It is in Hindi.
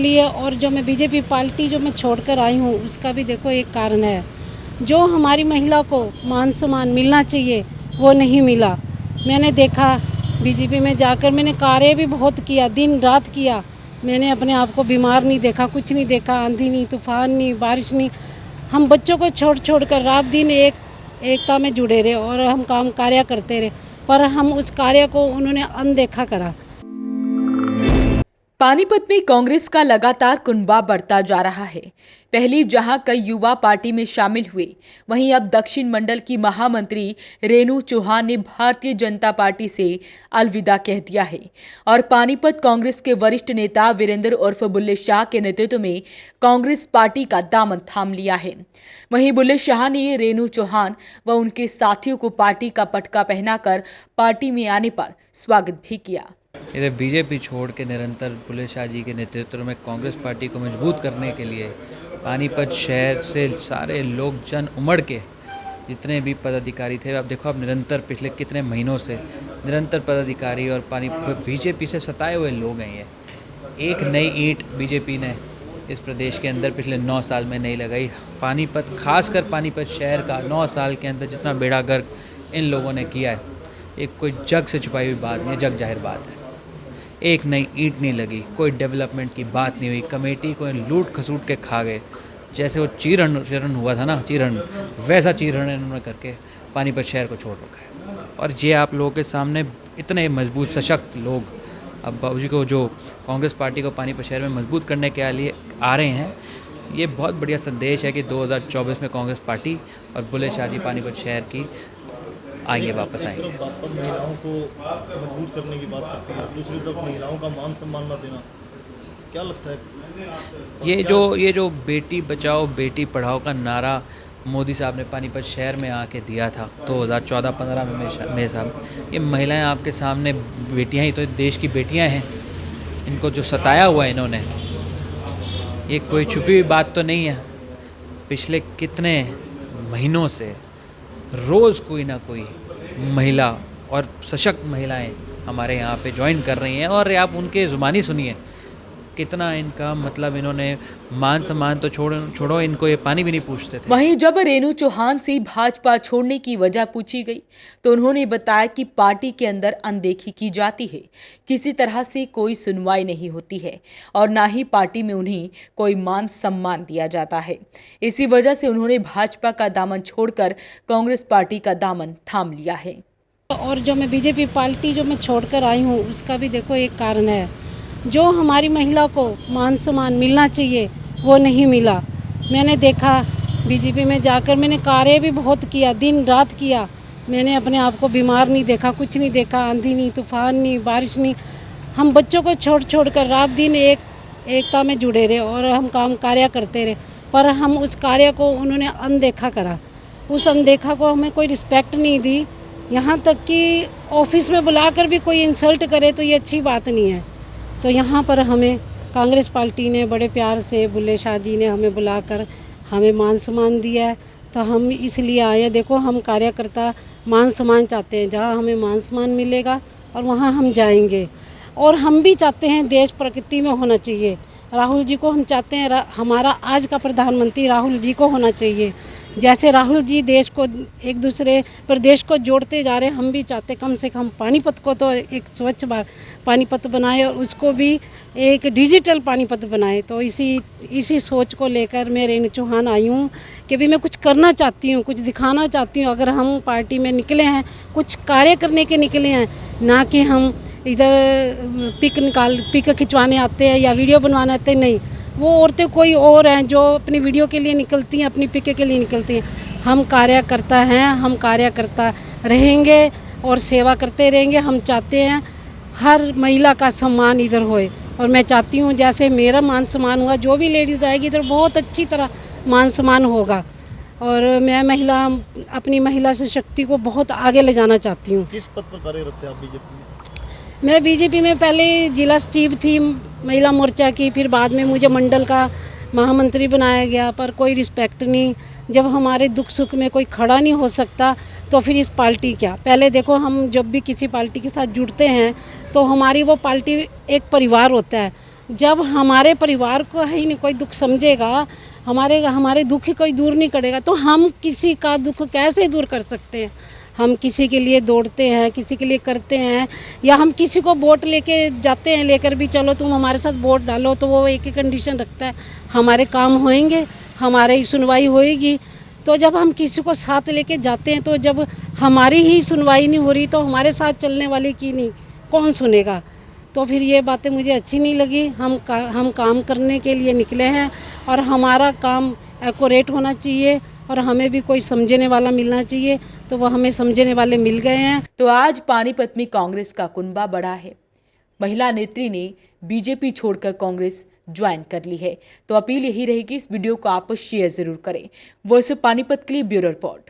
इसलिए, और जो मैं बीजेपी पार्टी जो मैं छोड़कर आई हूँ उसका भी देखो एक कारण है। जो हमारी महिला को मान सम्मान मिलना चाहिए वो नहीं मिला। मैंने देखा बीजेपी में जाकर, मैंने कार्य भी बहुत किया, दिन रात किया। मैंने अपने आप को बीमार नहीं देखा, कुछ नहीं देखा, आंधी नहीं, तूफान नहीं, बारिश नहीं। हम बच्चों को छोड़ कर रात दिन एकता में जुड़े रहे और हम काम कार्य करते रहे, पर हम उस कार्य को उन्होंने अनदेखा करा। पानीपत में कांग्रेस का लगातार कुनबा बढ़ता जा रहा है। पहले जहां कई युवा पार्टी में शामिल हुए, वहीं अब दक्षिण मंडल की महामंत्री रेणु चौहान ने भारतीय जनता पार्टी से अलविदा कह दिया है और पानीपत कांग्रेस के वरिष्ठ नेता वीरेंद्र उर्फ बुल्ले शाह के नेतृत्व में कांग्रेस पार्टी का दामन थाम लिया है। वहीं बुल्ले शाह ने रेणु चौहान व उनके साथियों को पार्टी का पटका पहनाकर पार्टी में आने पर स्वागत भी किया। इधर बीजेपी छोड़ के निरंतर बुल्ले शाह जी के नेतृत्व में कांग्रेस पार्टी को मजबूत करने के लिए पानीपत शहर से सारे लोग जन उमड़ के, जितने भी पदाधिकारी थे, आप देखो, अब निरंतर पिछले कितने महीनों से निरंतर पदाधिकारी और बीजेपी से सताए हुए लोग हैं। ये एक नई ईंट बीजेपी ने इस प्रदेश के अंदर पिछले 9 साल में नहीं लगाई। पानीपत, खासकर पानीपत शहर का 9 साल के अंदर जितना बेड़ा गर्क इन लोगों ने किया है, एक कोई जग से छुपाई हुई बात नहीं है, जग जाहिर बात है। एक नई ईंट नहीं लगी, कोई डेवलपमेंट की बात नहीं हुई, कमेटी को लूट खसूट के खा गए। जैसे वो चीरहरण हुआ था ना, चीरहरण, वैसा चीरहरण इन्होंने करके पानीपत शहर को छोड़ रखा है। और ये आप लोगों के सामने इतने मजबूत सशक्त लोग अब बाबूजी को, जो कांग्रेस पार्टी को पानीपत शहर में मजबूत करने के लिए आ रहे हैं, ये बहुत बढ़िया संदेश है कि 2024 में कांग्रेस पार्टी और बुल्ले शाह जी पानीपत शहर की आएंगे, वापस आएंगे। महिलाओं को मजबूत करने की बात करते हैं, दूसरी तरफ महिलाओं का मान सम्मान न देना, क्या लगता है? ये जो बेटी बचाओ बेटी पढ़ाओ का नारा मोदी साहब ने पानीपत शहर में आके दिया था 2014-15 में साहब, ये महिलाएं आपके सामने बेटियां ही तो देश की बेटियां हैं। इनको जो सताया हुआ है इन्होंने, ये कोई छुपी हुई बात तो नहीं है। पिछले कितने महीनों से रोज़ कोई ना कोई महिला और सशक्त महिलाएं हमारे यहाँ पे ज्वाइन कर रही हैं, और आप उनके ज़ुबानी सुनिए कितना इनका, मतलब इन्होंने मान सम्मान तो छोड़ो, इनको ये पानी भी नहीं पूछते थे। वहीं जब रेणु चौहान से भाजपा छोड़ने की वजह पूछी गई तो उन्होंने बताया कि पार्टी के अंदर अनदेखी की जाती है, किसी तरह से कोई सुनवाई नहीं होती है और ना ही पार्टी में उन्हें कोई मान सम्मान दिया जाता है। इसी वजह से उन्होंने भाजपा का दामन छोड़कर कांग्रेस पार्टी का दामन थाम लिया है। और जो मैं बीजेपी पार्टी जो मैं छोड़कर आई हूँ उसका भी देखो एक कारण है। जो हमारी महिला को मान सम्मान मिलना चाहिए वो नहीं मिला। मैंने देखा बीजेपी में जाकर, मैंने कार्य भी बहुत किया, दिन रात किया। मैंने अपने आप को बीमार नहीं देखा, कुछ नहीं देखा, आंधी नहीं, तूफान नहीं, बारिश नहीं। हम बच्चों को छोड़ कर रात दिन एकता में जुड़े रहे और हम काम कार्य करते रहे, पर हम उस कार्य को उन्होंने अनदेखा करा। उस अनदेखा को हमें कोई रिस्पेक्ट नहीं दी। यहाँ तक कि ऑफिस में बुलाकर भी कोई इंसल्ट करे तो ये अच्छी बात नहीं है। तो यहाँ पर हमें कांग्रेस पार्टी ने बड़े प्यार से, बुल्ले शाह जी ने हमें बुलाकर हमें मान सम्मान दिया है, तो हम इसलिए आए हैं। देखो, हम कार्यकर्ता मान सम्मान चाहते हैं, जहाँ हमें मान सम्मान मिलेगा और वहाँ हम जाएंगे। और हम भी चाहते हैं देश प्रगति में होना चाहिए। राहुल जी को हम चाहते हैं, हमारा आज का प्रधानमंत्री राहुल जी को होना चाहिए। जैसे राहुल जी देश को, एक दूसरे प्रदेश को जोड़ते जा रहे हैं, हम भी चाहते कम से कम पानीपत को तो एक स्वच्छ पानीपत बनाए और उसको भी एक डिजिटल पानीपत बनाए। तो इसी सोच को लेकर मैं रेणु चौहान आई हूँ कि भी मैं कुछ करना चाहती हूँ, कुछ दिखाना चाहती हूँ। अगर हम पार्टी में निकले हैं, कुछ कार्य करने के निकले हैं, ना कि हम इधर पिक खिंचवाने आते हैं या वीडियो बनवाने आते हैं। नहीं, वो औरतें कोई और हैं जो अपनी वीडियो के लिए निकलती हैं, अपनी पिक के लिए निकलती हैं। हम कार्यकर्ता हैं, हम कार्यकर्ता रहेंगे और सेवा करते रहेंगे। हम चाहते हैं हर महिला का सम्मान इधर होए, और मैं चाहती हूँ जैसे मेरा मान सम्मान हुआ, जो भी लेडीज़ आएगी इधर बहुत अच्छी तरह मान सम्मान होगा। और मैं अपनी महिला शक्ति को बहुत आगे ले जाना चाहती हूँ। किस पद पर कार्यरत हैं आप बीजेपी में? मैं बीजेपी में पहले जिला सचिव थी महिला मोर्चा की, फिर बाद में मुझे मंडल का महामंत्री बनाया गया, पर कोई रिस्पेक्ट नहीं। जब हमारे दुख सुख में कोई खड़ा नहीं हो सकता तो फिर इस पार्टी क्या। पहले देखो, हम जब भी किसी पार्टी के साथ जुड़ते हैं तो हमारी वो पार्टी एक परिवार होता है। जब हमारे परिवार को ही नहीं कोई दुख समझेगा, हमारे दुख कोई दूर नहीं करेगा, तो हम किसी का दुख कैसे दूर कर सकते हैं। हम किसी के लिए दौड़ते हैं, किसी के लिए करते हैं, या हम किसी को वोट लेके जाते हैं, लेकर भी चलो तुम हमारे साथ वोट डालो, तो वो एक ही कंडीशन रखता है, हमारे काम होएंगे, हमारी सुनवाई होएगी। तो जब हम किसी को साथ लेके जाते हैं, तो जब हमारी ही सुनवाई नहीं हो रही, तो हमारे साथ चलने वाले की नहीं कौन सुनेगा। तो फिर ये बातें मुझे अच्छी नहीं लगी। हम काम करने के लिए निकले हैं और हमारा काम एक्यूरेट होना चाहिए और हमें भी कोई समझने वाला मिलना चाहिए, तो वो हमें समझने वाले मिल गए हैं। तो आज पानीपत में कांग्रेस का कुनबा बढ़ा है। महिला नेत्री ने बीजेपी छोड़कर कांग्रेस ज्वाइन कर ली है। तो अपील यही रहेगी, इस वीडियो को आप शेयर जरूर करें। वॉइस ऑफ पानीपत के लिए ब्यूरो रिपोर्ट।